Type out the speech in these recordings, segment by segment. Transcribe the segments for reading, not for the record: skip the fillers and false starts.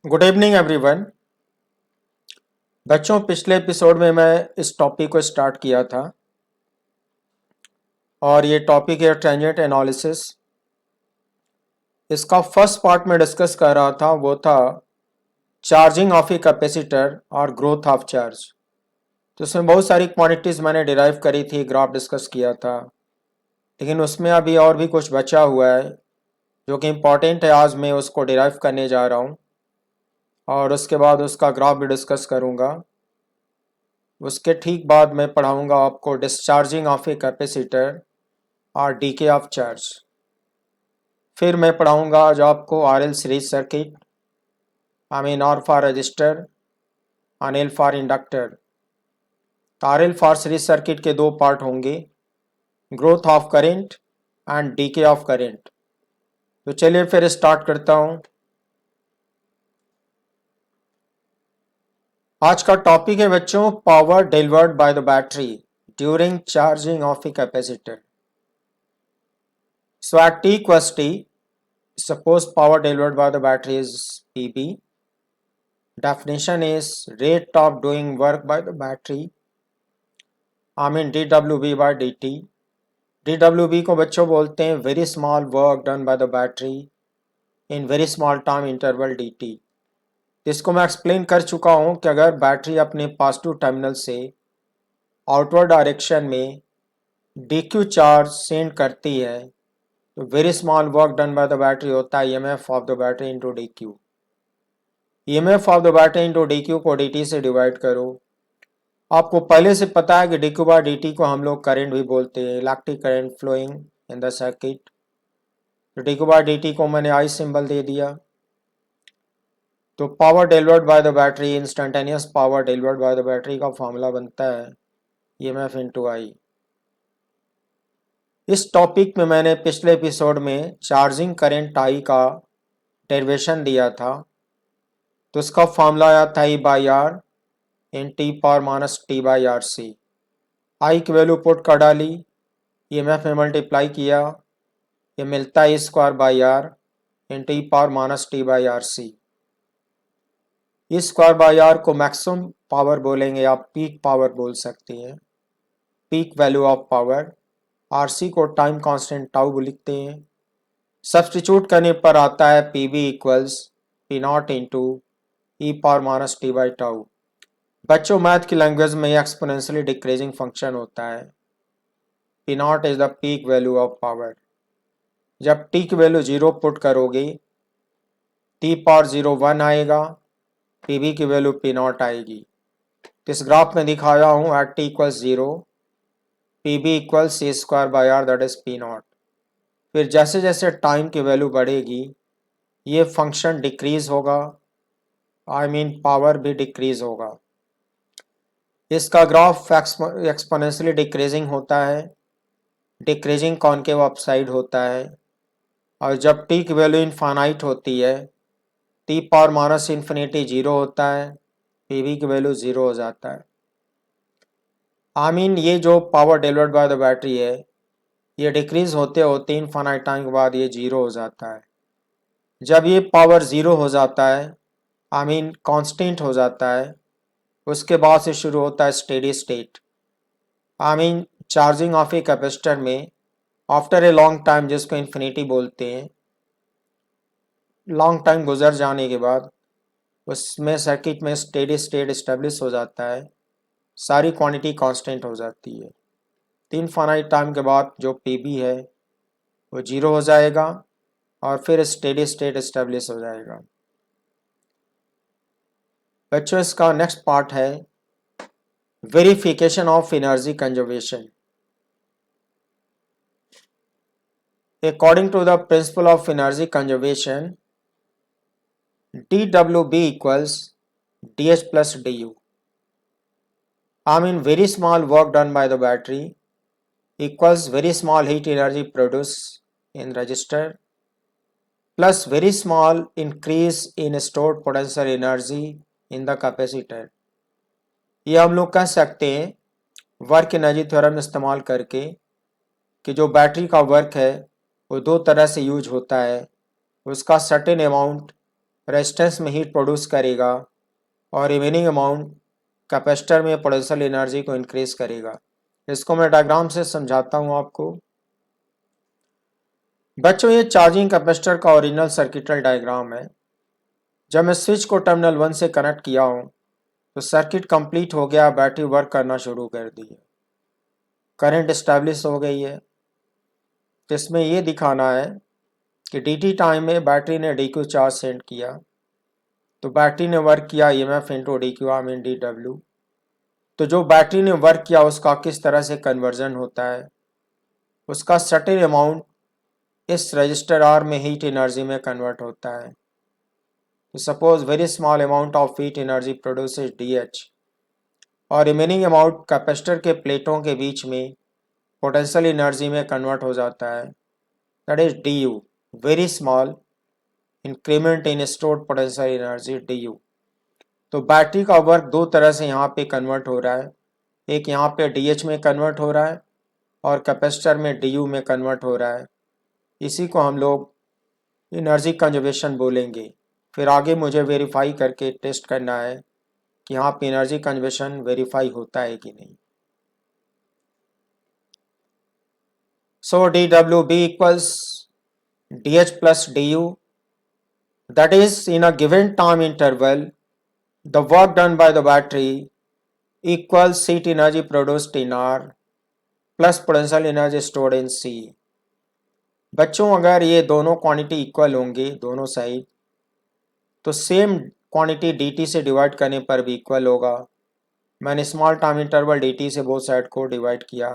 Good evening everyone. बच्चों, पिछले episode में मैं इस टॉपिक को स्टार्ट किया था और ये टॉपिक है ट्रांजिएंट एनालिसिस। इसका फर्स्ट पार्ट में डिस्कस कर रहा था वो था चार्जिंग ऑफ ए कैपेसिटर और ग्रोथ ऑफ चार्ज। तो उसमें बहुत सारी क्वांटिटीज़ मैंने डिराइव करी थी, ग्राफ डिस्कस किया था, लेकिन उसमें अभी और भी कुछ बचा हुआ है जो कि इम्पॉर्टेंट है। आज मैं उसको डिराइव करने जा रहा हूँ और उसके बाद उसका ग्राफ भी डिस्कस करूँगा। उसके ठीक बाद मैं पढ़ाऊँगा आपको डिस्चार्जिंग ऑफ ए कैपेसिटर और डीके ऑफ चार्ज। फिर मैं पढ़ाऊँगा आज आपको RL series circuit, R for resistor, L for inductor. RL for series circuit के दो पार्ट होंगे, growth of current and decay of current. तो चलिए फिर स्टार्ट करता हूँ। आज का टॉपिक है बच्चों, power delivered by the battery during charging of a capacitor. So eight T equals T, suppose power delivered by the battery is PB. Definition is rate of doing work by the battery, dWB by dt. dWB को बच्चों बोलते हैं very small work done by the battery in very small time interval dt। इसको मैं explain कर चुका हूँ कि अगर बैटरी अपने पॉजिटिव टर्मिनल से आउटवर्ड डायरेक्शन में dq चार्ज सेंड करती है तो very small work done by the battery होता है EMF of the battery into dq। EMF of the battery into dq को dt से डिवाइड करो। आपको पहले से पता है कि dq बाय dt को हम लोग करंट भी बोलते हैं, electric current flowing in the circuit. तो dq बाय dt को मैंने I सिंबल दे दिया। तो power delivered by the battery, instantaneous power delivered by the battery का फॉर्मूला बनता है EMF इंटू I। इस टॉपिक में मैंने पिछले एपिसोड में चार्जिंग करंट I का डेरिवेशन दिया था। तो उसका फॉर्मूला आया था E by R in T power minus T by R C. आई की वैल्यू पुट कर डाली, EMF में मल्टीप्लाई किया, ये मिलता है square by R in T power minus T by R C. इस स्क्वायर बाई आर को मैक्सिमम पावर बोलेंगे, आप पीक पावर बोल सकते हैं, peak value of power. R C को टाइम कांस्टेंट टाउ लिखते हैं। सब्सटीट्यूट करने पर आता है P B equals P naught into E power minus T by tau. बच्चों, मैथ की लैंग्वेज में एक्सपोनेंशियली डिक्रीजिंग फंक्शन होता है। P naught is the peak value of power. जब टी की वैल्यू 0 पुट करोगे, टी पावर 0 1 आएगा, पी बी की वैल्यू पी नॉट आएगी। तो इस ग्राफ में दिखाया हूँ at T equals 0, P B equal C square by R that is P not. फिर जैसे जैसे टाइम की वैल्यू बढ़ेगी ये फंक्शन डिक्रीज होगा, पावर भी डिक्रीज होगा। इसका ग्राफ एक्सपोनेंशियली डिक्रीजिंग होता है, डिक्रीजिंग कॉनकेव अपसाइड होता है। और जब टी की वैल्यू इनफाइनाइट होती है, टी पावर माइनस इन्फिनिटी 0 होता है, पी वी की वैल्यू 0 हो जाता है। ये जो power delivered by the battery है ये डिक्रीज होते होते इनफाइनाइट टाइम के बाद ये 0 हो जाता है। जब ये पावर 0 हो जाता है, कांस्टेंट हो जाता है, उसके बाद से शुरू होता है steady state. Charging of a capacitor में आफ्टर ए लॉन्ग टाइम, जिसको इन्फिनिटी बोलते हैं, लॉन्ग टाइम गुजर जाने के बाद उसमें सर्किट में स्टेडी स्टेट इस्टेब्लिश हो जाता है, सारी क्वांटिटी कांस्टेंट हो जाती है। तीन फाइनाइट टाइम के बाद जो पीबी है वो 0 हो जाएगा और फिर स्टेडी स्टेट इस्टेब्लिश हो जाएगा। बच्चों, इसका नेक्स्ट पार्ट है verification of energy conservation. According to the principle of energy conservation, dWB equals dH plus du. I mean very small work done by the battery equals very small heat energy produced in resistor plus very small increase in stored potential energy in the capacitor. ये हम लोग कह सकते हैं work energy theorem इस्तेमाल करके कि जो बैटरी का वर्क है वो दो तरह से यूज होता है। उसका सर्टेन अमाउंट रेजिस्टेंस में हीट प्रोड्यूस करेगा और रिमेनिंग अमाउंट कैपेसिटर में पोटेंशियल एनर्जी को इंक्रीज करेगा। इसको मैं डायग्राम से समझाता हूँ आपको। बच्चों ये चार्जिंग कैपेसिटर का ओरिजिनल सर्किटल डायग्राम है। जब मैं स्विच को टर्मिनल 1 से कनेक्ट किया हूँ तो सर्किट कंप्लीट हो गया, बैटरी वर्क करना शुरू कर दी है, करंट इस्टेब्लिश हो गई है। तो इसमें ये दिखाना है कि dt टाइम में बैटरी ने dq चार्ज सेंड किया तो बैटरी ने वर्क किया EMF into dq I mean dw। तो जो बैटरी ने वर्क किया उसका किस तरह से कन्वर्जन होता है, उसका सर्टेन अमाउंट इस रजिस्टर R में हीट एनर्जी में कन्वर्ट होता है। तो suppose very small amount of heat energy produces DH और रिमेनिंग अमाउंट कैपेसिटर के प्लेटों के बीच में पोटेंशियल एनर्जी में कन्वर्ट हो जाता है, that is DU, very small increment in stored potential energy DU। तो बैटरी का वर्क दो तरह से यहाँ पे कन्वर्ट हो रहा है, एक यहाँ पे DH में कन्वर्ट हो रहा है और कैपेसिटर में DU में कन्वर्ट हो रहा है। इसी को हम लोग एनर्जी कंजर्वेशन बोलेंगे। फिर आगे मुझे वेरीफाई करके टेस्ट करना है कि यहाँ पे एनर्जी कंजर्वेशन वेरीफाई होता है कि नहीं। सो dWB equals dH plus du, that is in a given time interval the work done by the battery equals heat energy produced in R plus potential energy stored in C। बच्चों अगर ये दोनों quantity equal होंगे दोनों side तो same quantity dt से divide करने पर भी इक्वल होगा। मैंने स्मॉल टाइम इंटरवल dt से बोथ साइड को डिवाइड किया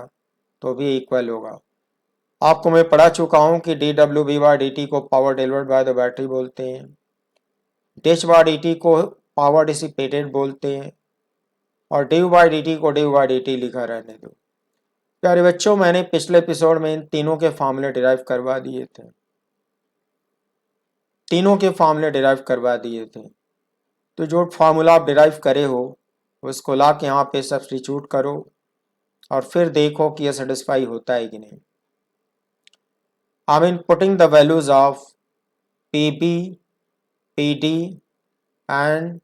तो भी इक्वल होगा। आपको मैं पढ़ा चुका हूँ कि dWB बाय dt को power delivered by the battery बोलते हैं, dH बाय dt को पावर डिसिपेटेड बोलते हैं और du बाय dt को du बाय dt लिखा रहने दो। प्यारे बच्चों मैंने पिछले एपिसोड में इन तीनों के फार्मूले डिराइव करवा दिए थे, तीनों के फार्मूले डिराइव करवा दिए थे। तो जो फार्मूला आप डिराइव करे हो उसको ला के यहाँ पे सब्स्टिट्यूट करो और फिर देखो कि यह सेटिस्फाई होता है कि नहीं। I mean putting the values of PB, PD and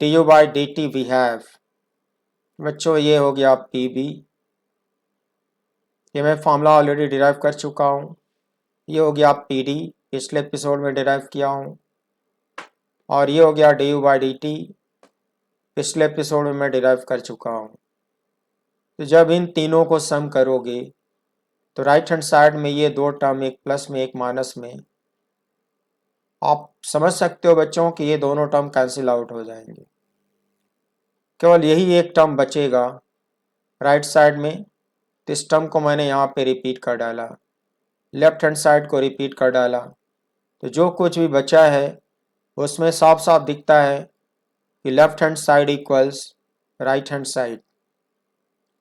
du by dt we have। बच्चों ये हो गया PB, ये मैं फार्मूला ऑलरेडी डिराइव कर चुका हूँ। ये हो गया PD, पिछले एपिसोड में डिराइव किया हूँ। और ये हो गया du by dt, पिछले एपिसोड में मैं डिराइव कर चुका हूँ। तो जब इन तीनों को सम करोगे तो राइट हैंड साइड में ये दो टर्म, एक प्लस में एक माइनस में, आप समझ सकते हो बच्चों कि ये दोनों टर्म कैंसिल आउट हो जाएंगे, केवल यही एक टर्म बचेगा राइट साइड में। तो इस टर्म को मैंने यहाँ पे रिपीट कर डाला, लेफ्ट हैंड साइड को रिपीट कर डाला। तो जो कुछ भी बचा है उसमें साफ साफ दिखता है कि left hand side equals right hand side.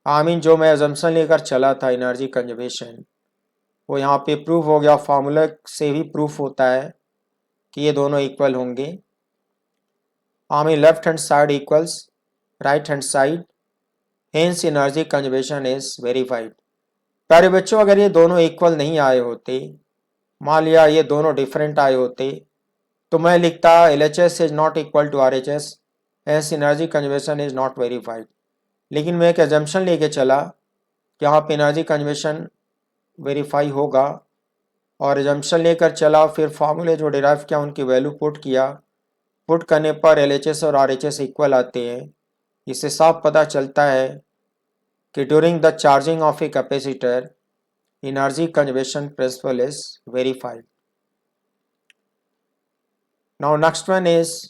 I mean जो मैं अजम्पशन लेकर चला था एनर्जी कंजर्वेशन वो यहाँ पे प्रूफ हो गया, फार्मूला से भी प्रूफ होता है कि ये दोनों इक्वल होंगे। I mean left hand side equals right hand side, hence energy conservation is verified. प्यारे बच्चों अगर ये दोनों इक्वल नहीं आए होते, मान लिया ये दोनों डिफरेंट आए होते, तो मैं लिखता LHS is not equal to RHS, hence energy conservation is not verified. लेकिन मैं एक एजम्पशन लेके चला कि यहाँ पे एनर्जी कंजर्वेशन वेरीफाई होगा और एजम्पशन लेकर चला, फिर फार्मूले जो डिराइव किया उनकी वैल्यू पुट किया, पुट करने पर LHS और RHS इक्वल आते हैं। इससे साफ पता चलता है कि during the charging of a capacitor energy conservation principle is verified. Now next one is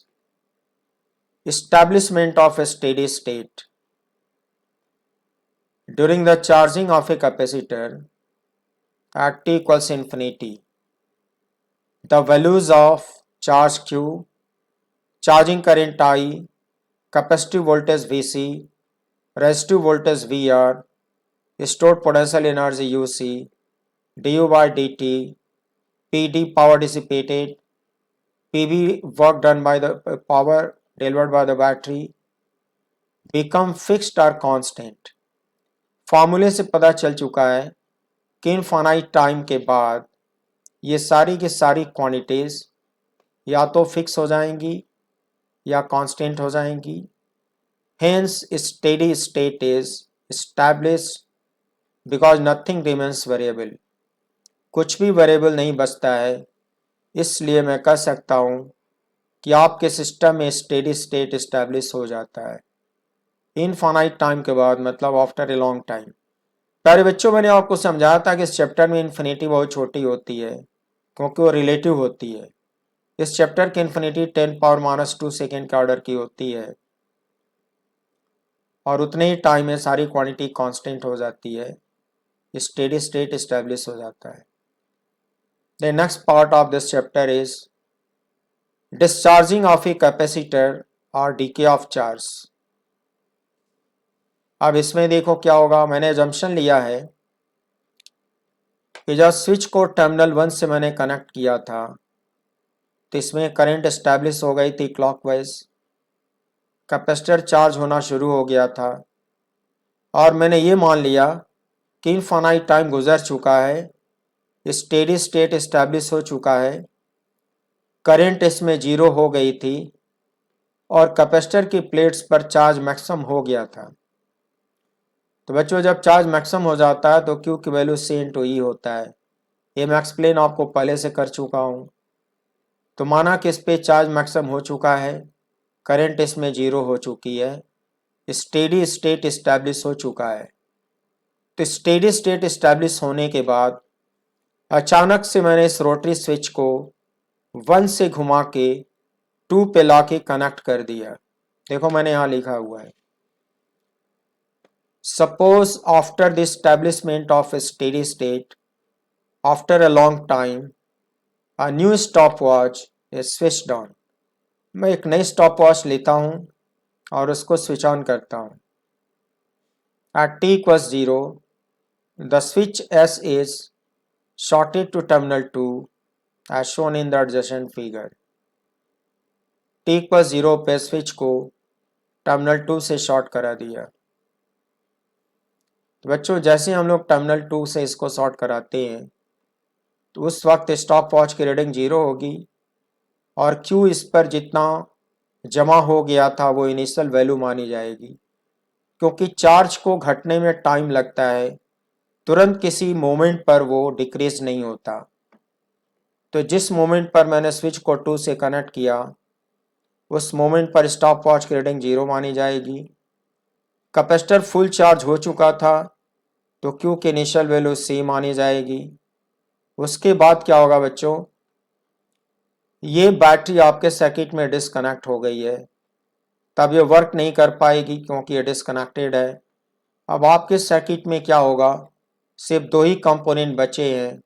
establishment of a steady state। During the charging of a capacitor at t equals infinity, the values of charge Q, charging current I, capacitive voltage Vc, resistive voltage VR, stored potential energy UC, du by dt, Pd power dissipated, Pv work done by the power delivered by the battery, become fixed or constant। फॉर्मूले से पता चल चुका है कि infinite time के बाद ये सारी की सारी क्वांटिटीज या तो फिक्स हो जाएंगी या कांस्टेंट हो जाएंगी। Hence steady state is established because nothing remains variable. कुछ भी वेरिएबल नहीं बचता है, इसलिए मैं कह सकता हूँ कि आपके सिस्टम में स्टेडी स्टेट इस्टेब्लिश हो जाता है इनफाइनाइट टाइम के बाद, मतलब आफ्टर ए लॉन्ग टाइम। प्यारे बच्चों, मैंने आपको समझाया था कि इस चैप्टर में इन्फिनिटी बहुत छोटी होती है क्योंकि वो रिलेटिव होती है। इस चैप्टर की इन्फिनिटी 10⁻² सेकेंड के ऑर्डर की होती है और उतने ही टाइम में सारी क्वांटिटी कांस्टेंट हो जाती है, स्टेडी स्टेट इस्टेब्लिश हो जाता है। The next part of this chapter is discharging of a capacitor और डीके ऑफ चार्ज। अब इसमें देखो क्या होगा, मैंने जंक्शन लिया है कि जब स्विच को टर्मिनल 1 से मैंने कनेक्ट किया था तो इसमें करंट एस्टैब्लिश हो गई थी क्लॉकवाइज, कैपेसिटर चार्ज होना शुरू हो गया था और मैंने ये मान लिया कि इनफाइनाइट टाइम गुजर चुका है, स्टेडी स्टेट एस्टैब्लिश हो चुका है, करंट इसमें जीरो हो गई थी और कैपेसिटर की प्लेट्स पर चार्ज मैक्सिमम हो गया था। तो बच्चों, जब चार्ज मैक्सिमम हो जाता है तो Q की वैल्यू C इंटू E होता है। ये मैं एक्सप्लेन आपको पहले से कर चुका हूँ। तो माना कि इस पे चार्ज मैक्सिमम हो चुका है, करंट इसमें जीरो हो चुकी है, स्टेडी स्टेट इस्टेब्लिश हो चुका है। तो स्टेडी स्टेट इस्टेब्लिश होने के बाद अचानक से मैंने इस रोटरी स्विच को 1 से घुमा के 2 पे ला के कनेक्ट कर दिया। देखो मैंने यहाँ लिखा हुआ है, suppose after the establishment of A steady state after a long time a new stop watch is switched on. मैं एक नई स्टॉप वॉच लेता हूँ और उसको स्विच ऑन करता हूँ। At t equals 0 the switch S is shorted to terminal 2 as shown in the adjacent figure। t equals 0 पे स्विच को टर्मिनल 2 से शॉर्ट करा दिया। तो बच्चों, जैसे हम लोग टर्मिनल 2 से इसको शॉर्ट कराते हैं तो उस वक्त स्टॉप वॉच की रीडिंग 0 होगी और Q इस पर जितना जमा हो गया था वो इनिशियल वैल्यू मानी जाएगी। क्योंकि चार्ज को घटने में टाइम लगता है, तुरंत किसी मोमेंट पर वो डिक्रीज नहीं होता। तो जिस मोमेंट पर मैंने स्विच को 2 से कनेक्ट किया उस मोमेंट पर स्टॉप वॉच की रीडिंग 0 मानी जाएगी। कैपेसिटर फुल चार्ज हो चुका था तो Q की इनिशियल वैल्यू C मानी जाएगी। उसके बाद क्या होगा बच्चों, ये बैटरी आपके सर्किट में डिस्कनेक्ट हो गई है, तब ये वर्क नहीं कर पाएगी क्योंकि ये डिस्कनेक्टेड है। अब आपके सर्किट में क्या होगा, सिर्फ 2 ही कंपोनेंट बचे हैं,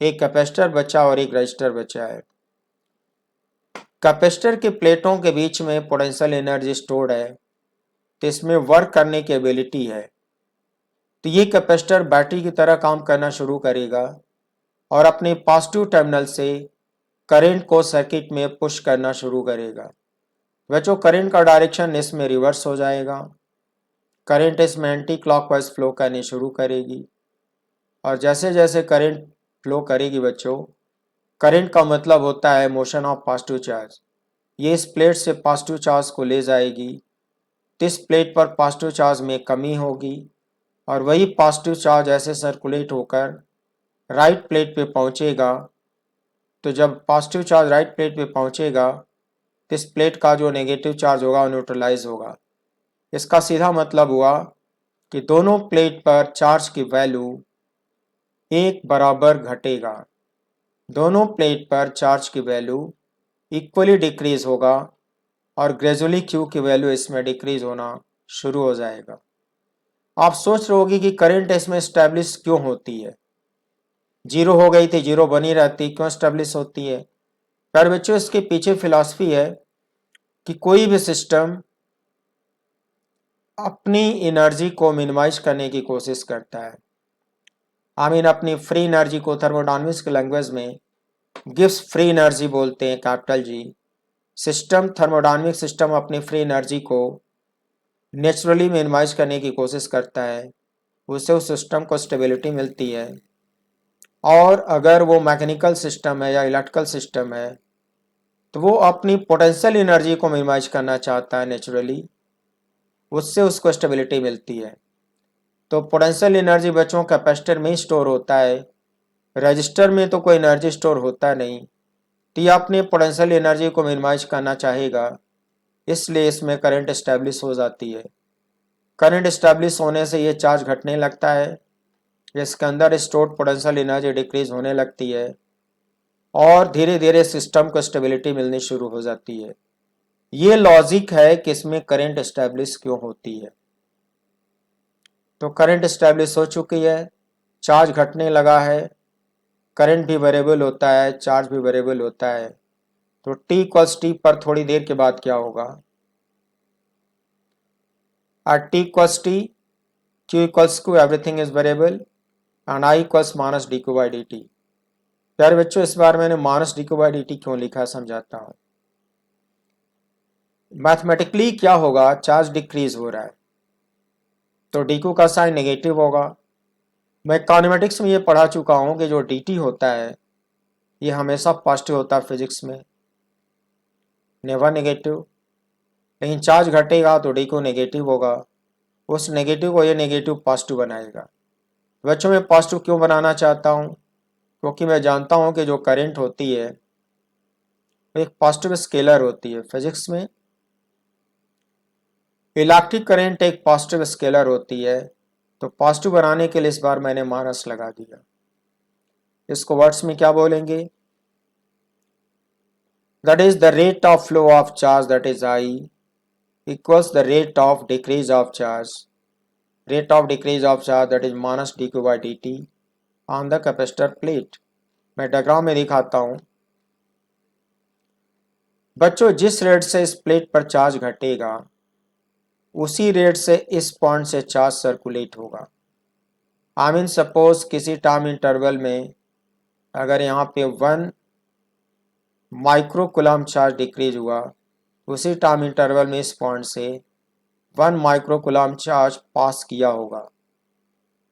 एक कैपेसिटर बचा और एक रजिस्टर बचा है। कैपेसिटर के प्लेटों के बीच में पोटेंशियल एनर्जी स्टोर्ड है तो इसमें वर्क करने की एबिलिटी है। तो ये कैपेसिटर बैटरी की तरह काम करना शुरू करेगा और अपने पॉजिटिव टर्मिनल से करंट को सर्किट में पुश करना शुरू करेगा। बच्चों, करंट का डायरेक्शन इसमें रिवर्स हो जाएगा, करंट इसमें एंटी क्लॉकवाइज फ्लो करनी शुरू करेगी और जैसे जैसे करंट फ्लो करेगी बच्चों, करंट का मतलब होता है मोशन ऑफ पॉजिटिव चार्ज। ये इस प्लेट से पॉजिटिव चार्ज को ले जाएगी तो इस प्लेट पर पॉजिटिव चार्ज में कमी होगी और वही पॉजिटिव चार्ज ऐसे सर्कुलेट होकर राइट प्लेट पे पहुंचेगा। तो जब पॉजिटिव चार्ज राइट प्लेट पे पहुंचेगा तो इस प्लेट का जो नेगेटिव चार्ज होगा वो न्यूट्रलाइज होगा। इसका सीधा मतलब हुआ कि दोनों प्लेट पर चार्ज की वैल्यू एक बराबर घटेगा, दोनों प्लेट पर चार्ज की वैल्यू इक्वली डिक्रीज होगा और ग्रेजुअली Q की वैल्यू इसमें डिक्रीज होना शुरू हो जाएगा। आप सोच रहे होगी कि करंट इसमें स्टैब्लिश क्यों होती है, जीरो हो गई थी, जीरो बनी रहती, क्यों स्टैब्लिश होती है? प्यारे बच्चों, इसके पीछे फिलॉसफी है कि कोई भी सिस्टम अपनी एनर्जी को मिनिमाइज करने की कोशिश करता है। अपनी फ्री एनर्जी को थर्मोडायनामिक्स की लैंग्वेज में गिव्स फ्री एनर्जी बोलते हैं, capital G. System, thermodynamic system अपनी फ्री एनर्जी को नेचुरली मिनिमाइज करने की कोशिश करता है, उससे उस सिस्टम को स्टेबिलिटी मिलती है। और अगर वो मैकेनिकल सिस्टम है या इलेक्ट्रिकल सिस्टम है तो वो अपनी पोटेंशियल एनर्जी को मिनिमाइज करना चाहता है नेचुरली, उससे उसको स्टेबिलिटी मिलती है। तो पोटेंशियल एनर्जी बच्चों कैपेसिटर में ही स्टोर होता है, रजिस्टर में तो कोई एनर्जी स्टोर होता नहीं। तो ये अपनी पोटेंशियल एनर्जी को मिनिमाइज करना चाहेगा, इसलिए इसमें करंट इस्टेब्लिश हो जाती है। करंट इस्टेब्लिश होने से ये चार्ज घटने लगता है, इसके अंदर स्टोर्ड पोटेंशियल एनर्जी डिक्रीज होने लगती है और धीरे धीरे सिस्टम को स्टेबिलिटी मिलनी शुरू हो जाती है। ये लॉजिक है कि इसमें करंट इस्टेब्लिश क्यों होती है। तो करंट इस्टेब्लिश हो चुकी है, चार्ज घटने लगा है, करंट भी वेरिएबल होता है, चार्ज भी वेरिएबल होता है। तो t इक्वल्स टी पर थोड़ी देर के बाद क्या होगा, at t equals T, q equals q, everything is variable, and i equals minus D Q by D T. प्यारे बच्चों, इस बार मैंने minus D Q by D T क्यों लिखा है समझाता हूँ। मैथमेटिकली क्या होगा, चार्ज डिक्रीज हो रहा है तो डी क्यू का साइन नेगेटिव होगा। मैं काइनेमेटिक्स में ये पढ़ा चुका हूँ कि जो डी टी होता है ये हमेशा पॉजिटिव होता है फिजिक्स में, नेवर नेगेटिव। लेकिन चार्ज घटेगा तो डी क्यू नेगेटिव होगा, उस नेगेटिव को ये नेगेटिव पॉजिटिव बनाएगा। बच्चों, मैं पॉजिटिव क्यों बनाना चाहता हूँ, क्योंकि मैं जानता हूँ कि जो करंट होती है वो एक पॉजिटिव स्केलर होती है। फिजिक्स में इलेक्ट्रिक करंट एक पॉजिटिव स्केलर होती है, तो पॉजिटिव बनाने के लिए इस बार मैंने माइनस लगा दिया। इसको वर्ड्स में क्या बोलेंगे, that is the rate of flow of charge, that is I, equals the rate of decrease of charge, rate of decrease of charge that is minus D Q by D T on the capacitor plate. मैं diagram में दिखाता हूं। बच्चों, जिस rate से इस plate पर charge घटेगा उसी रेट से इस पॉइंट से चार्ज सर्कुलेट होगा। सपोज किसी टाइम इंटरवल में अगर यहाँ पे 1 माइक्रो कूलम चार्ज डिक्रीज हुआ, उसी टाइम इंटरवल में इस पॉइंट से 1 माइक्रो कूलम चार्ज पास किया होगा।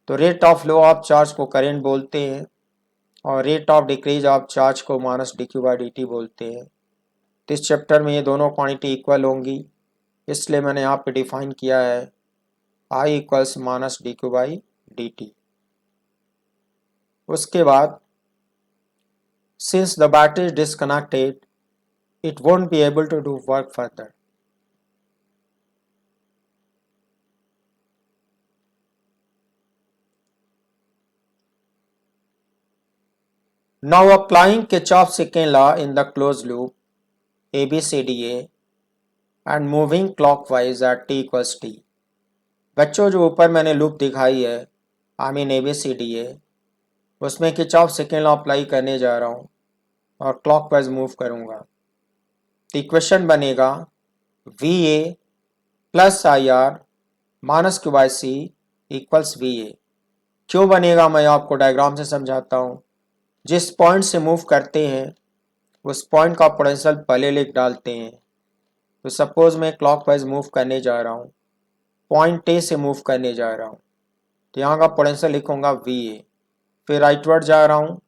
तो rate of flow of charge को करंट बोलते हैं और rate of decrease of charge को minus D Q by D T बोलते हैं। तो इस चैप्टर में ये दोनों क्वांटिटी इक्वल होंगी, इसलिए मैंने यहाँ पे डिफाइन किया है I equals minus D Q by D T. उसके बाद since the battery is disconnected it won't be able to do work further. Now applying Kirchhoff's second law in the closed loop ABCDA and moving clockwise at t equals t. बच्चों, जो ऊपर मैंने loop दिखाई है ABCDA, उसमें Kirchhoff second law apply करने जा रहा हूँ और क्लॉकवाइज मूव करूँगा। तो इक्वेशन बनेगा VA plus IR minus Q by C equals VA। क्यों बनेगा मैं आपको डायग्राम से समझाता हूँ। जिस पॉइंट से मूव करते हैं उस पॉइंट का पोटेंशियल पहले लिख डालते हैं। तो सपोज मैं क्लॉकवाइज मूव करने जा रहा हूँ, पॉइंट ए से मूव करने जा रहा हूँ, तो यहाँ का पोटेंशियल लिखूंगा VA। फिर राइटवर्ड जा रहा हूँ,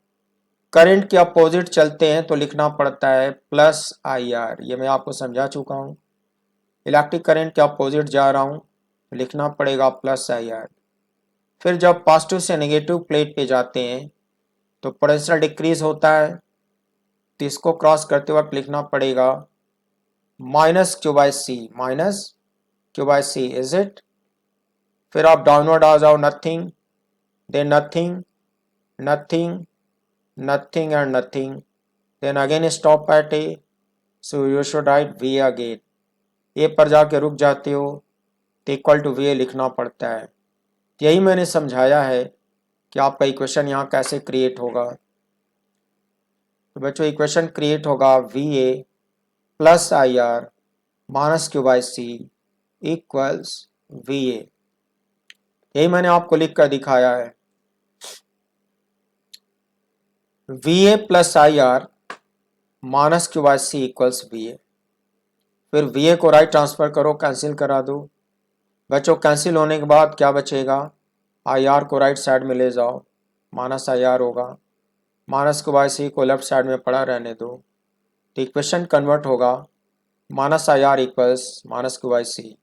करंट के अपोजिट चलते हैं तो लिखना पड़ता है प्लस IR, ये मैं आपको समझा चुका हूँ। इलेक्ट्रिक करंट के अपोजिट जा रहा हूँ तो लिखना पड़ेगा प्लस IR। फिर जब पॉजिटिव से नेगेटिव प्लेट पे जाते हैं तो पोटेंशियल डिक्रीज होता है, तो इसको क्रॉस करते वक्त लिखना पड़ेगा minus Q by C, minus Q by C is it. फिर आप डाउनवर्ड आ जाओ, nothing, then nothing, nothing, nothing and nothing, then again stop at A, so you should write V again. A पर जाके रुक जाते हो तो इक्वल टू VA लिखना पड़ता है। यही मैंने समझाया है कि आपका इक्वेशन यहाँ कैसे क्रिएट होगा। तो बच्चों इक्वेशन क्रिएट होगा V A plus I R minus Q by C equals V A. यही मैंने आपको लिख कर दिखाया है। V A plus I R minus Q by C equals V A. फिर वी ए को राइट ट्रांसफर करो, कैंसिल करा दो। बच्चों कैंसिल होने के बाद क्या बचेगा, आई आर को राइट साइड में ले जाओ, माइनस आई आर होगा, माइनस क्यू बाई सी को लेफ्ट साइड में पड़ा रहने दो, तो इक्वेशन कन्वर्ट होगा minus I R equals minus Q by C.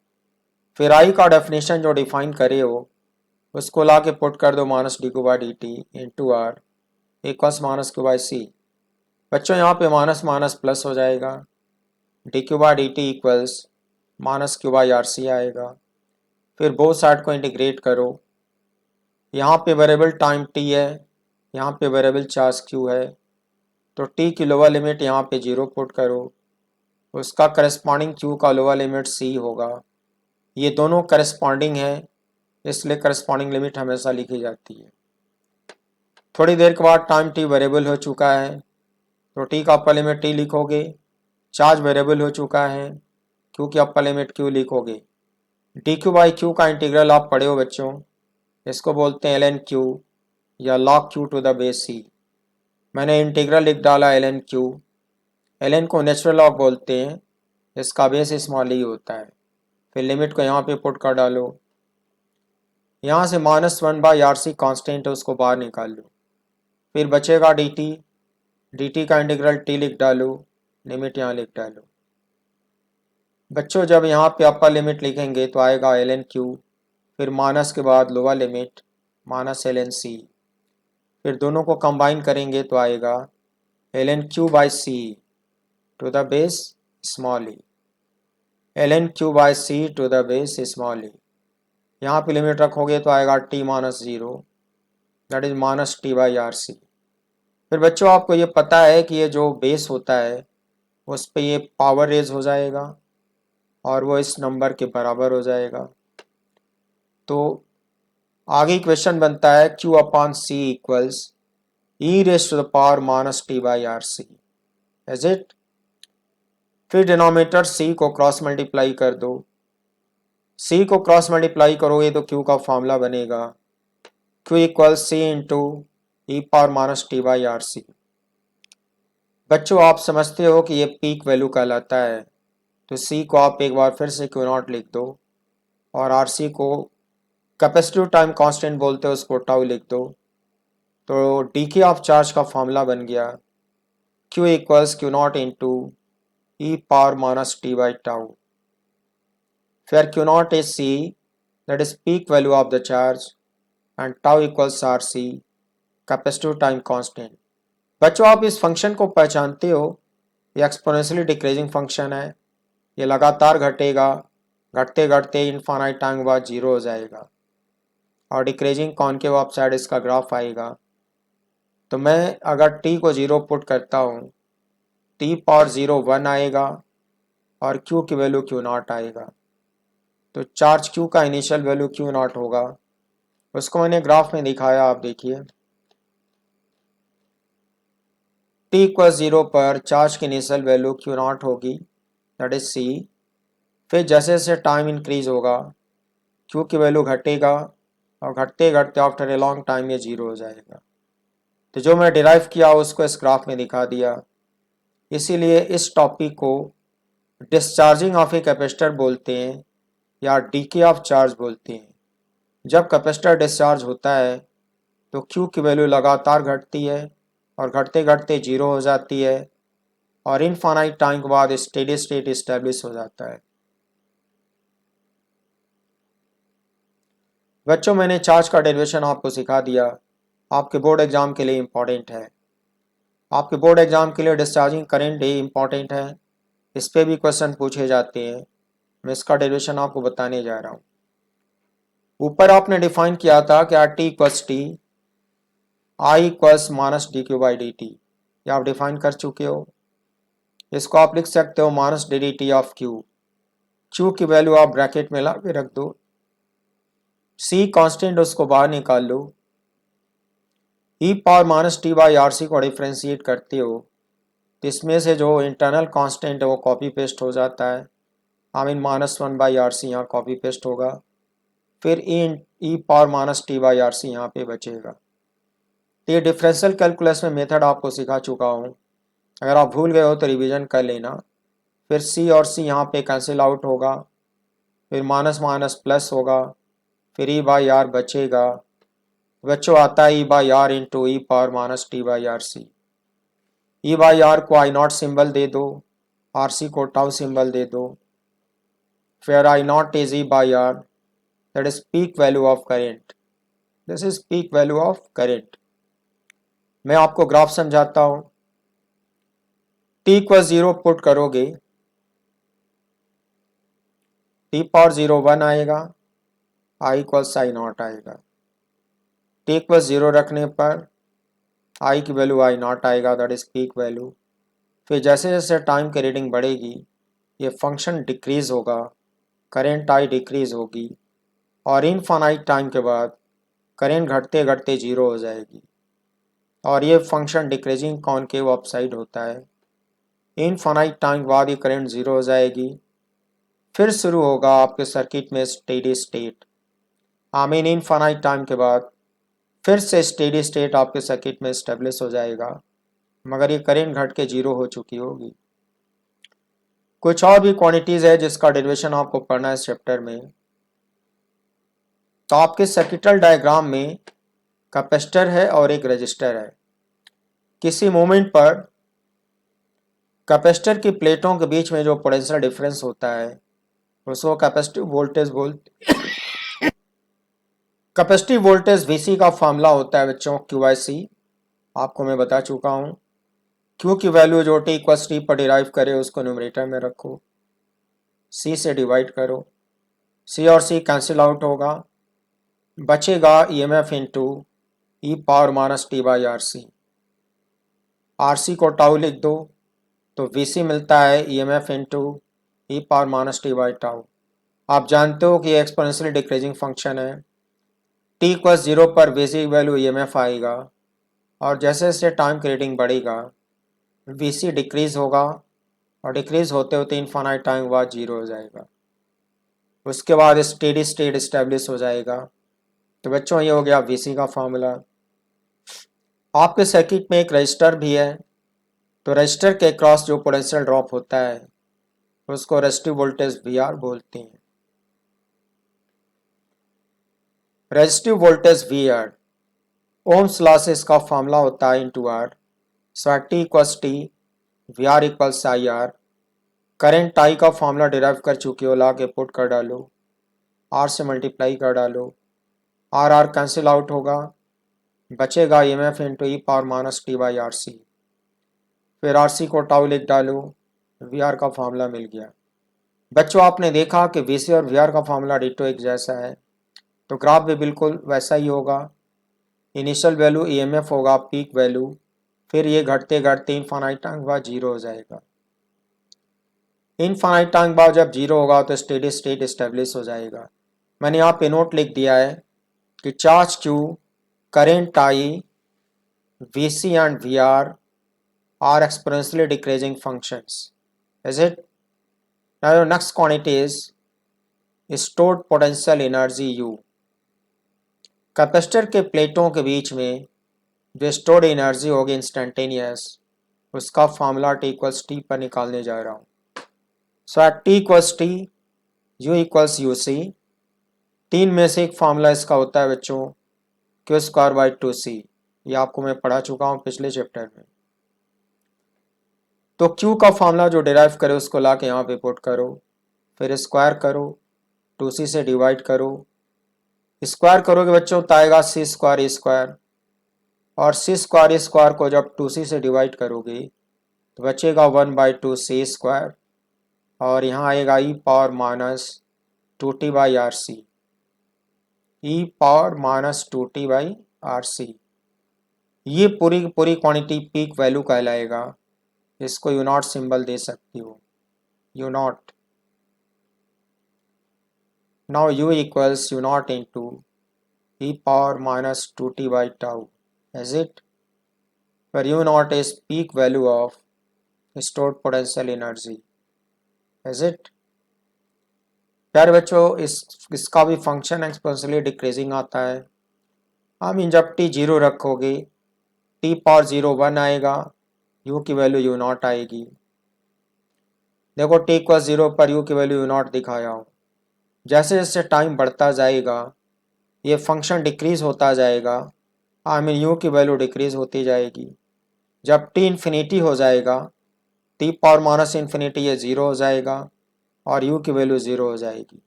फिर आई का डेफिनेशन जो डिफाइन करे हो उसको ला के पुट कर दो, minus D Q by D T into R equals minus Q by C. बच्चों यहाँ पे माइनस माइनस प्लस हो जाएगा, D Q by D T equals minus Q by R C आएगा। फिर बोथ साइड को इंटीग्रेट करो, यहाँ पे वेरिएबल टाइम टी है, यहाँ पे वेरिएबल चार्ज क्यू है, तो टी की लोअर लिमिट यहाँ पे 0 पुट करो, उसका करस्पॉन्डिंग क्यू का लोअर लिमिट सी होगा। ये दोनों करस्पॉन्डिंग है, इसलिए करस्पॉन्डिंग लिमिट हमेशा लिखी जाती है। थोड़ी देर के बाद टाइम टी वेरिएबल हो चुका है, तो टी का अपर लिमिट टी लिखोगे, चार्ज वेरिएबल हो चुका है, क्यू की अपर लिमिट क्यू लिखोगे। डी क्यू बाई क्यू का इंटीग्रल आप पढ़े हो बच्चों, इसको बोलते हैं एल एन क्यू या log Q to the base C. मैंने इंटीग्रल लिख डाला L N Q. L N को नेचुरल लॉग बोलते हैं, इसका बेस स्मॉल ई होता है। फिर लिमिट को यहाँ पे पुट कर डालो, यहाँ से -1 बाई आर सी कॉन्स्टेंट है उसको बाहर निकाल लो। फिर बचेगा डी टी, डी टी का इंटीग्रल टी लिख डालो, लिमिट यहाँ लिख डालो। बच्चों जब यहाँ पे अपर लिमिट लिखेंगे तो आएगा एल एन क्यू, फिर माइनस के बाद lower limit minus L N C, फिर दोनों को कंबाइन करेंगे तो आएगा L N Q by C to the base small E, L N Q by C to the base small E. यहाँ पे लिमिट रखोगे तो आएगा T minus 0, that is minus T by R C. फिर बच्चों आपको ये पता है कि ये जो बेस होता है उस पे ये पावर रेज हो जाएगा और वो इस नंबर के बराबर हो जाएगा। तो आगे क्वेश्चन बनता है q upon C equals E raise to the power minus T by R C, is it. फिर डिनोमिनेटर c को क्रॉस मल्टीप्लाई कर दो, c को क्रॉस मल्टीप्लाई करोगे तो q का फॉर्मूला बनेगा q equals C into E power minus T by R C. बच्चों आप समझते हो कि ये पीक वैल्यू कहलाता है, तो c को आप एक बार फिर से क्यू नॉट लिख दो और आर सी को कैपेसिटिव टाइम कांस्टेंट बोलते हैं उसको टाउ लिख दो। तो डी के ऑफ चार्ज का फॉर्मूला बन गया q equals Q naught into E power minus T by tau. फिर Q naught is C, that is peak value of the charge, and tau equals R C capacitive time constant. बच्चों आप इस function को पहचानते हो, ये exponentially decreasing function है, ये लगातार घटेगा, घटते घटते इनफाइनाइट टाइम के बाद 0 हो जाएगा और डिक्रीजिंग कॉनकेव अपसाइड इसका ग्राफ आएगा। तो मैं अगर t को 0 पुट करता हूँ, t पावर 0 1 आएगा और q की वैल्यू q नॉट आएगा। तो चार्ज q का इनिशियल वैल्यू q नॉट होगा, उसको मैंने ग्राफ में दिखाया, आप देखिए। t इक्वल 0 पर चार्ज की इनिशियल वैल्यू q नॉट होगी, दैट इज c। फिर जैसे जैसे टाइम इंक्रीज होगा q की वैल्यू घटेगा और घटते घटते आफ्टर ए लॉन्ग टाइम ये 0 हो जाएगा। तो जो मैं डिराइव किया उसको इस ग्राफ में दिखा दिया। इसीलिए इस टॉपिक को डिस्चार्जिंग ऑफ ए कैपेसिटर बोलते हैं या डीके ऑफ चार्ज बोलते हैं। जब कैपेसिटर डिस्चार्ज होता है तो क्यू की वैल्यू लगातार घटती है और घटते घटते 0 हो जाती है और इनफाइनाइट टाइम के बाद स्टेडी स्टेट इस्टेब्लिश हो जाता है। बच्चों मैंने चार्ज का डेरिवेशन आपको सिखा दिया, आपके बोर्ड एग्जाम के लिए इम्पॉर्टेंट है। आपके बोर्ड एग्जाम के लिए डिस्चार्जिंग करंट ही इम्पॉर्टेंट है, इस पे भी क्वेश्चन पूछे जाते हैं। मैं इसका डेरिवेशन आपको बताने जा रहा हूँ। ऊपर आपने डिफाइन किया था कि R T equals T, I equals minus D Q by D T, ये आप डिफाइन कर चुके हो। इसको आप लिख सकते हो minus D D T of Q. Q की वैल्यू आप ब्रैकेट में ला के रख दो, सी कांस्टेंट उसको बाहर निकाल लो, E power minus T by R C को डिफ्रेंशिएट करते हो तो इसमें से जो इंटरनल कांस्टेंट है वो कॉपी पेस्ट हो जाता है। आई मीन -1/RC यहाँ कॉपी पेस्ट होगा, फिर ई पावर -t/RC यहाँ पे बचेगा। तो ये डिफरेंशियल कैलकुलस में मेथड आपको सिखा चुका हूँ, अगर आप भूल गए हो तो रिवीजन कर लेना। फिर सी और सी यहाँ पे कैंसिल आउट होगा, फिर माइनस माइनस प्लस होगा, फिर E/R बचेगा। बच्चों आता है E/R into E power -t/RC। E/R को I0 सिंबल दे दो, RC को टाउ सिंबल दे दो। फिर I0 is E/R, that is peak value of current. This is peak value of current. मैं आपको ग्राफ समझाता हूँ। t=0 पुट करोगे, t⁻0 1 आएगा, I=I0 आएगा। t=0 रखने पर I की वैल्यू I0 आएगा, दैट इज पीक वैल्यू। फिर जैसे जैसे टाइम की रीडिंग बढ़ेगी ये फंक्शन डिक्रीज होगा, करेंट I डिक्रीज होगी, और इनफाइनाइट टाइम के बाद करेंट घटते घटते जीरो हो जाएगी, और ये फंक्शन डिक्रीजिंग कॉनकेव अपसाइड होता है। इनफाइनाइट टाइम के बाद ये करंट जीरो हो जाएगी, फिर शुरू होगा आपके सर्किट में steady state. I mean infinite time के बाद फिर से स्टेडी स्टेट आपके सर्किट में स्टेब्लिश हो जाएगा, मगर ये करंट घट के जीरो हो चुकी होगी। कुछ और भी क्वांटिटीज है जिसका डेरिवेशन आपको पढ़ना है इस चैप्टर में। तो आपके सर्किटल डायग्राम में कैपेसिटर है और एक रजिस्टर है। किसी मोमेंट पर कैपेसिटर की प्लेटों के बीच में जो पोटेंशियल डिफरेंस होता है उसको कैपेसिटिव वोल्टेज बोलते। कैपेसिटिव वोल्टेज Vc का फॉर्मूला होता है बच्चों Q/C। आपको मैं बता चुका हूँ। Q की वैल्यू जो t पर डिराइव करे उसको न्यूमरेटर में रखो, C से डिवाइड करो, C और C कैंसिल आउट होगा, बचेगा EMF into E power -t/RC। RC को टाउ लिख दो तो Vc मिलता है EMF इंटू ई पावर -t/टाउ। आप जानते हो कि ये एक्सपोनेंशियली डिक्रीजिंग फंक्शन है। t=0 पर Vc वैल्यू EMF आएगा, और जैसे जैसे टाइम की रीडिंग बढ़ेगा Vc डिक्रीज होगा, और डिक्रीज होते होते इनफाइनाइट टाइम बाद जीरो हो जाएगा। उसके बाद स्टेडी स्टेट इस्टेब्लिश हो जाएगा। तो बच्चों ये हो गया Vc का फॉर्मूला। आपके सर्किट में एक रजिस्टर भी है, तो रजिस्टर के क्रॉस जो पोटेंशियल ड्रॉप होता है उसको रेजिस्टिव वोल्टेज VR बोलते हैं। Resistive voltage VR Ohm's law से इसका फॉर्मूला होता है into R। So T=T, VR=IR। Current I का फॉर्मूला डिराइव कर चुके हो, ला के पुट कर डालो, R से मल्टीप्लाई कर डालो, R कैंसिल आउट होगा, बचेगा EMF into E power -t/RC। फिर RC को टाउ लिख डालो, VR का फॉर्मूला मिल गया। बच्चों आपने देखा कि Vc और VR का फॉर्मूला डिटो एक जैसा है, तो ग्राफ भी बिल्कुल वैसा ही होगा। इनिशियल वैल्यू EMF होगा पीक वैल्यू, फिर ये घटते घटते इनफाइनाइट टाइम बाद जीरो हो जाएगा। इनफाइनाइट टाइम बाद जब जीरो होगा तो स्टेडी स्टेट इस्टेब्लिश हो जाएगा। मैंने यहाँ पे नोट लिख दिया है कि charge Q, current I, Vc and VR are exponentially decreasing functions. Is it? Now your next quantity is stored potential energy U। Capacitor के प्लेटों के बीच में जो स्टोर्ड एनर्जी होगी इंस्टेंटेनियस, उसका फॉर्मूला T=T पर निकालने जा रहा हूँ। सो एट T=T U=UC। तीन में से एक फॉर्मूला इसका होता है बच्चों Q²/2C। ये आपको मैं पढ़ा चुका हूँ पिछले चैप्टर में। तो Q का फॉर्मूला जो डिराइव करे उसको ला के यहाँ पे पुट करो, फिर स्क्वायर करो, 2C से डिवाइड करो, स्क्वायर करोगे बच्चों तो आएगा C²E², और C²E² को जब 2C से डिवाइड करोगे तो बचेगा 1/2C², और यहाँ आएगा ई पावर -2t/RC। ई पावर -2t/RC। ये पूरी पूरी क्वांटिटी पीक वैल्यू कहलाएगा। इसको U0 सिंबल दे सकती हो, U0। Now U=U0 into E power -2t/टाउ। Is it? Where U0 is peak value of stored potential energy. Is it? प्यारे बच्चों, इसका भी फंक्शन एक्सपोनेंशियली डिक्रीजिंग आता है। जब टी जीरो रखोगे, टी पावर जीरो 1 आएगा, यू की वैल्यू यू नॉट आएगी। देखो टी इक्वल जीरो पर यू की वैल्यू यू नॉट दिखाया हूँ। जैसे जैसे टाइम बढ़ता जाएगा ये फंक्शन डिक्रीज होता जाएगा, यू की वैल्यू डिक्रीज होती जाएगी। जब टी इन्फिनिटी हो जाएगा, टी पावर माइनस इन्फिनिटी ये ज़ीरो हो जाएगा और यू की वैल्यू ज़ीरो हो जाएगी।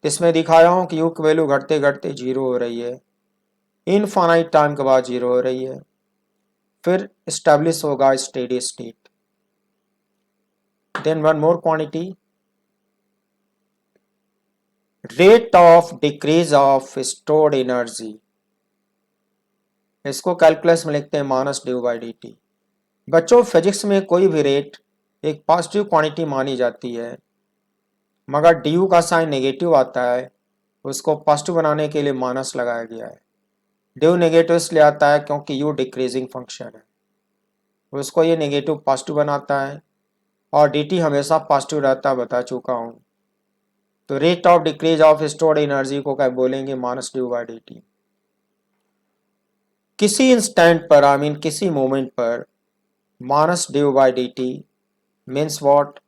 इसमें दिखाया हूँ कि यू की वैल्यू घटते घटते जीरो हो रही है, इनफाइनाइट टाइम के बाद जीरो हो रही है, फिर इस्टेब्लिश होगा steady state. Then one more quantity, rate of decrease of stored energy. इसको कैलकुलस में लिखते हैं minus D U by D T. बच्चों फिजिक्स में कोई भी रेट एक पॉजिटिव क्वांटिटी मानी जाती है, मगर डी यू का साइन नेगेटिव आता है, उसको पॉजिटिव बनाने के लिए माइनस लगाया गया है। डी यू नेगेटिव इसलिए आता है क्योंकि यू डिक्रीजिंग फंक्शन है, उसको ये नेगेटिव पॉजिटिव बनाता है, और डी टी हमेशा पॉजिटिव रहता बता चुका हूँ। तो rate of decrease of stored energy को क्या बोलेंगे, minus D U by D T. किसी इंस्टेंट पर किसी मोमेंट पर minus D U by D T means what,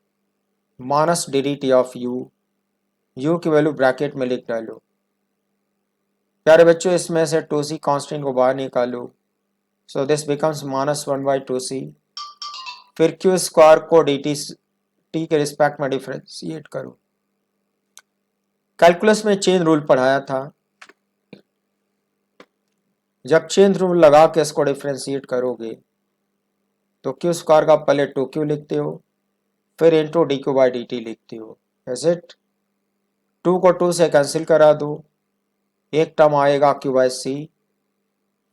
minus D D T of you, you की वैल्यू ब्रैकेट में लिख डालो। प्यारे बच्चों इसमें से टू सी कॉन्स्टेंट को बाहर निकालो, so this becomes minus one by two C. फिर क्यू स्क्वायर को डी टी के रिस्पेक्ट में डिफ्रेंशिएट करो। कैलकुलस में चेन रूल पढ़ाया था, जब चेन रूल लगा के इसको डिफ्रेंशिएट करोगे तो क्यू स्क्वायर का पहले टू क्यू लिखते हो, फिर into D Q by D T लिखते हो। Is it? टू को टू से कैंसिल करा दो, एक टर्म आएगा क्यू बाई सी,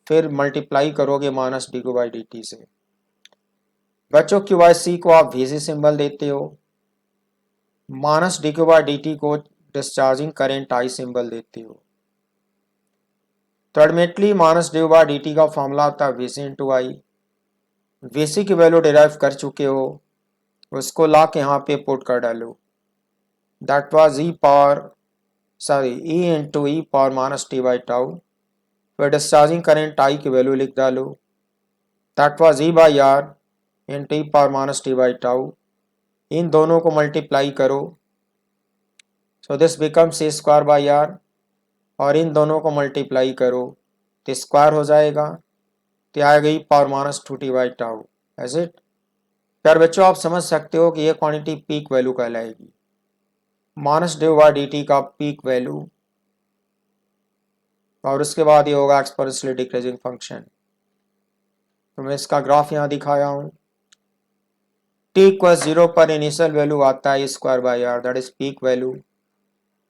फिर मल्टीप्लाई करोगे minus D Q by D T से। बच्चों क्यू बाई सी को आप वी सी सिंबल देते हो, minus D Q by D T को डिस्चार्जिंग करेंट आई सिंबल देते हो। तो ultimately minus D Q by D T का फॉर्मूला आता है V C into I. V C की वैल्यू डिराइव कर चुके हो, उसको ला के यहाँ पे पुट कर डालो। That was E into E power minus T by tau. फिर डिस्चार्जिंग करेंट आई की वैल्यू लिख डालो, that was E by R into E power minus T by tau. इन दोनों को मल्टीप्लाई करो, so this becomes A square by R, और इन दोनों को मल्टीप्लाई करो तो स्क्वायर हो जाएगा, तो आएगा E power minus two T by tau. Is it? प्यार बच्चों आप समझ सकते हो कि ये क्वांटिटी पीक वैल्यू कहलाएगी, minus D by D T का पीक वैल्यू, और उसके बाद ये होगा एक्सपोनेंशियली डिक्रीजिंग फंक्शन। तो मैं इसका ग्राफ यहाँ दिखाया हूँ। टी इक्वल जीरो पर इनिशियल वैल्यू आता है square by R, that is peak value.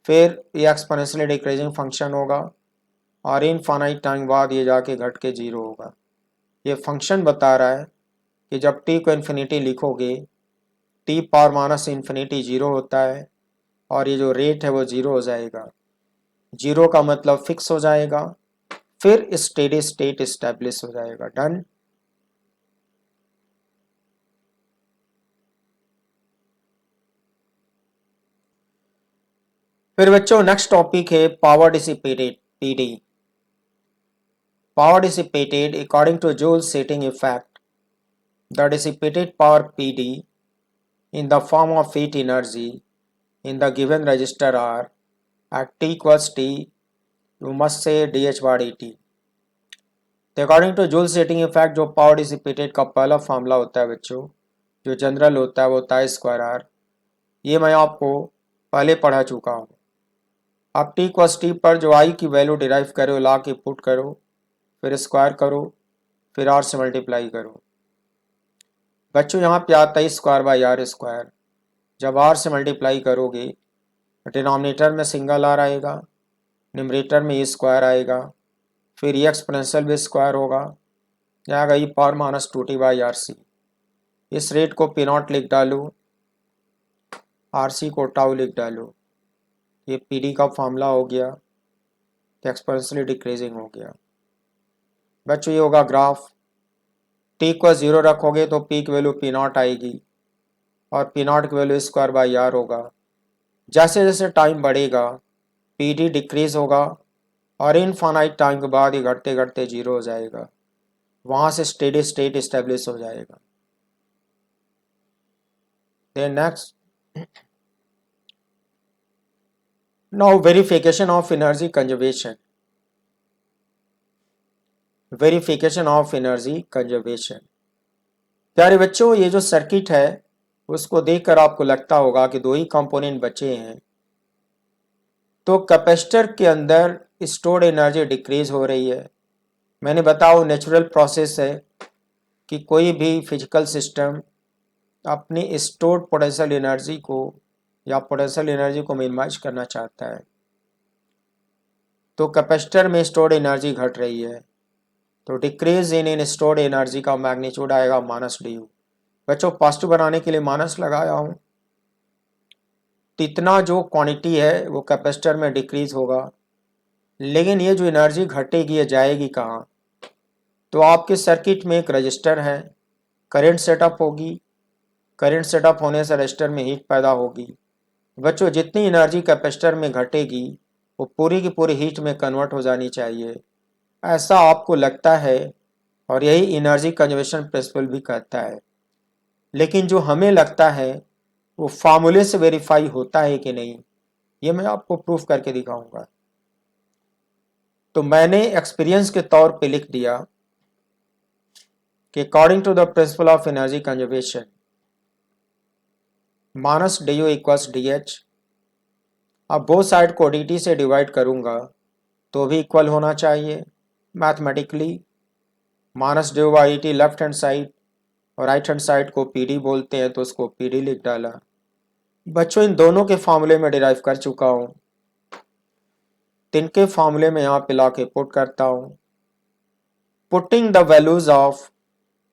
फिर ये एक्सपोनेंशियली डिक्रीजिंग फंक्शन होगा, और इनफाइनाइट टाइम बाद ये जाके घट के जीरो होगा। ये फंक्शन बता रहा है कि जब टी को इन्फिनिटी लिखोगे, T power minus infinity zero होता है, और ये जो रेट है वो जीरो हो जाएगा। जीरो का मतलब फिक्स हो जाएगा, फिर स्टेडी स्टेट इस्टेब्लिश हो जाएगा। डन। फिर बच्चों नेक्स्ट टॉपिक है power dissipated, PD. Power dissipated according two joule setting effect, the dissipated power PD in the form of heat energy in the given register are at t equals t, you must say dH by dt। तो according two joule setting effect जो power dissipated का पहला formula होता है बच्चों, जो general होता है वो होता है स्क्वायर आर। ये मैं आपको पहले पढ़ा चुका हूँ। अब टी इक्वल्स टी पर जो आई की वैल्यू डिराइव करो, ला के पुट करो, फिर स्क्वायर करो, फिर आर से मल्टीप्लाई करो। बच्चों यहाँ पे आता है स्क्वायर बाई आर स्क्वायर। जब आर से मल्टीप्लाई करोगे डिनोमिनेटर में सिंगल आर आएगा, न्यूमरेटर में ई स्क्वायर आएगा, फिर ये एक्सपोनेंशियल भी स्क्वायर होगा, जाएगा E power minus two T by R C. इस रेट को पी नॉट लिख डालो, आर सी को टाउ लिख डालो। ये पी डी का फॉर्मूला हो गया, एक्सपोनेंशियली डिक्रीजिंग हो गया। बच्चों ये होगा ग्राफ, टी को 0 रखोगे तो पी की वैल्यू पी नॉट आएगी और पी नॉट की वैल्यू स्क्वायर बाई आर होगा। जैसे जैसे टाइम बढ़ेगा पी डी डिक्रीज होगा और इनफाइनाइट टाइम के बाद ये घटते घटते 0 हो जाएगा, वहाँ से स्टेडी स्टेट इस्टेब्लिश हो जाएगा। Then next, now verification of energy conservation. Verification of energy conservation. प्यारे बच्चों, ये जो सर्किट है उसको देखकर आपको लगता होगा कि दो ही कंपोनेंट बचे हैं, तो कैपेसिटर के अंदर स्टोर्ड एनर्जी डिक्रीज हो रही है। मैंने बताओ नेचुरल प्रोसेस है कि कोई भी फिजिकल सिस्टम अपनी स्टोर्ड पोटेंशियल एनर्जी को या पोटेंशियल एनर्जी को मिनिमाइज करना चाहता है, तो कैपेसिटर में स्टोर्ड एनर्जी घट रही है, तो डिक्रीज इन स्टोर्ड एनर्जी का मैग्नीट्यूड आएगा माइनस डी यू। बच्चों पॉजिटिव बनाने के लिए माइनस लगाया हूँ, तो इतना जो क्वांटिटी है वो कैपेसिटर में डिक्रीज होगा, लेकिन ये जो एनर्जी घटेगी ये जाएगी कहाँ? तो आपके सर्किट में एक रजिस्टर है, करंट सेटअप होगी, करंट सेटअप होने से रजिस्टर में हीट पैदा होगी। बच्चों जितनी एनर्जी कैपेसिटर में घटेगी वो पूरी की पूरी हीट में कन्वर्ट हो जानी चाहिए, ऐसा आपको लगता है और यही एनर्जी कंजर्वेशन प्रिंसिपल भी कहता है। लेकिन जो हमें लगता है वो फार्मूले से वेरीफाई होता है कि नहीं, ये मैं आपको प्रूफ करके दिखाऊंगा। तो मैंने एक्सपीरियंस के तौर पे लिख दिया कि according to the principle of energy conservation minus D U equals D H. अब बोथ साइड को डी टी से डिवाइड करूंगा तो भी इक्वल होना चाहिए mathematically. Minus D U by D T left hand side और राइट हैंड साइड को पी डी बोलते हैं, तो उसको पी डी लिख डाला। बच्चों इन दोनों के फॉर्मूले में डिराइव कर चुका हूँ, तिनके फॉर्मूले में यहाँ पे ला के पुट करता हूँ। Putting the values of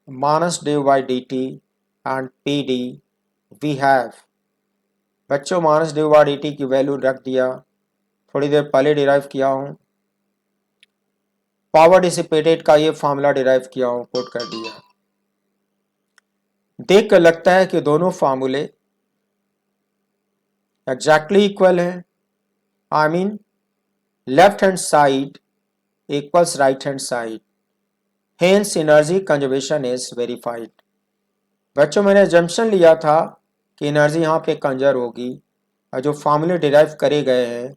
minus D by D T and P D V have. बच्चों minus D by D T की वैल्यू रख दिया, थोड़ी देर पहले डिराइव किया हूँ। पावर डिसिपेटेड का ये फॉर्मूला डिराइव किया हूँ, पुट कर दिया। देख कर लगता है कि दोनों फॉर्मूले एग्जैक्टली इक्वल है। I mean left hand side equals right hand side, hence energy conservation is verified. बच्चों मैंने जंक्शन लिया था कि एनर्जी यहाँ पे कंजर्व होगी, और जो फॉर्मूले डिराइव करे गए हैं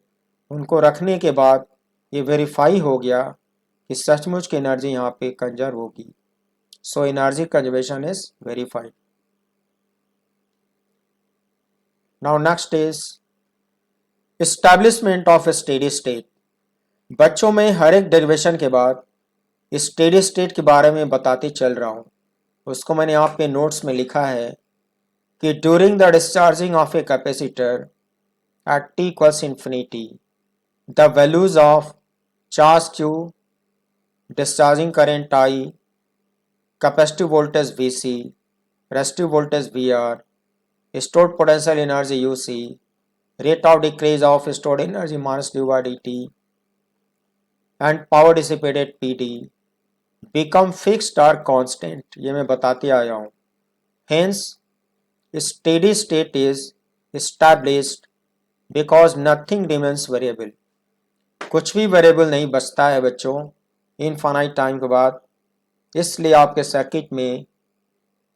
उनको रखने के बाद ये वेरीफाई हो गया कि सचमुच की एनर्जी यहाँ पे कंजर्व होगी। So energy conservation is verified. Now next is establishment of A steady state. बच्चों में हर एक डेरिवेशन के बाद स्टेडी स्टेट के बारे में बताते चल रहा हूँ, उसको मैंने यहाँ पे नोट्स में लिखा है कि during the discharging of a capacitor eight t equals infinity the values of charge q, discharging current I, capacitive voltage Vc, resistive voltage Vr, stored potential energy UC, rate of decrease of stored energy minus d by dt and power dissipated PD become fixed or constant, ये मैं बताते आया हूँ। Hence steady state is established because nothing remains variable। कुछ भी variable नहीं बचता है बच्चों इनफाइनाइट टाइम के बाद, इसलिए आपके सर्किट में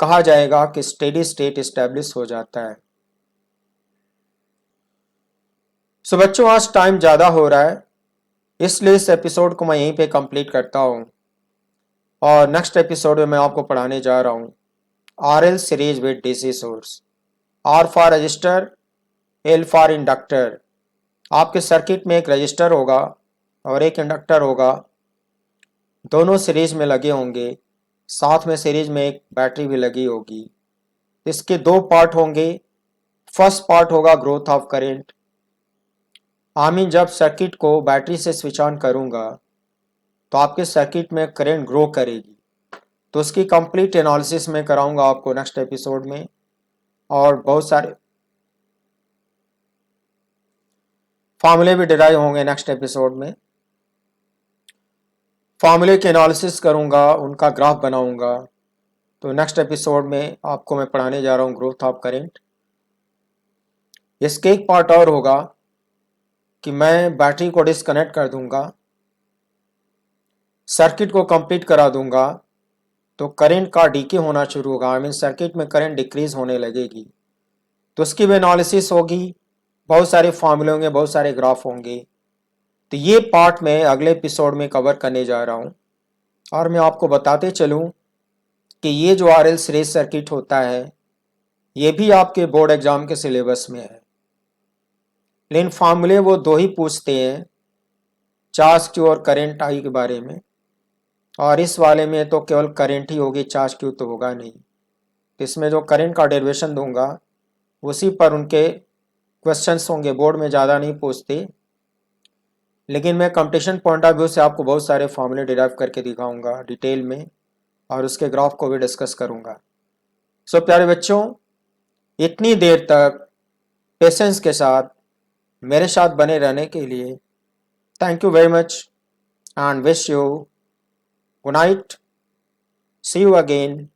कहा जाएगा कि स्टेडी स्टेट एस्टैब्लिश हो जाता है। सो बच्चों आज टाइम ज़्यादा हो रहा है, इसलिए इस एपिसोड को मैं यहीं पे कंप्लीट करता हूँ, और नेक्स्ट एपिसोड में मैं आपको पढ़ाने जा रहा हूँ RL series with DC source. R for register, L for inductor. आपके सर्किट में एक रजिस्टर होगा और एक इंडक्टर होगा, दोनों सीरीज में लगे होंगे, साथ में सीरीज में एक बैटरी भी लगी होगी। इसके दो पार्ट होंगे। फर्स्ट पार्ट होगा ग्रोथ ऑफ करंट। आमीन जब सर्किट को बैटरी से स्विच ऑन करूंगा तो आपके सर्किट में करंट ग्रो करेगी, तो उसकी कंप्लीट एनालिसिस में कराऊंगा आपको नेक्स्ट एपिसोड में, और बहुत सारे फॉर्मूले भी डिराइव होंगे नेक्स्ट एपिसोड में। फॉर्मूले के एनालिसिस करूंगा, उनका ग्राफ बनाऊंगा, तो नेक्स्ट एपिसोड में आपको मैं पढ़ाने जा रहा हूँ ग्रोथ ऑफ करंट। इसके एक पार्ट और होगा कि मैं बैटरी को डिस्कनेक्ट कर दूंगा, सर्किट को कंप्लीट करा दूंगा, तो करंट का डीके होना शुरू होगा, आई मीन सर्किट में करंट डिक्रीज होने लगेगी। तो उसकी भी एनालिसिस होगी, बहुत सारे फॉर्मूले होंगे, बहुत सारे ग्राफ होंगे। तो ये पार्ट मैं अगले एपिसोड में कवर करने जा रहा हूँ। और मैं आपको बताते चलूँ कि ये जो आरएल सीरीज सर्किट होता है ये भी आपके बोर्ड एग्जाम के सिलेबस में है, लेकिन फॉर्मूले वो दो ही पूछते हैं, चार्ज क्यू और करंट आई के बारे में। और इस वाले में तो केवल करंट ही होगी, चार्ज क्यू तो होगा नहीं। तो इसमें जो करंट का डेरिवेशन दूंगा उसी पर उनके क्वेश्चंस होंगे, बोर्ड में ज़्यादा नहीं पूछते, लेकिन मैं कंपटीशन पॉइंट ऑफ व्यू से आपको बहुत सारे फॉर्मूले डिराइव करके दिखाऊंगा डिटेल में, और उसके ग्राफ को भी डिस्कस करूंगा। सो प्यारे बच्चों, इतनी देर तक पेशेंस के साथ मेरे साथ बने रहने के लिए thank you very much and wish you good night, see you again.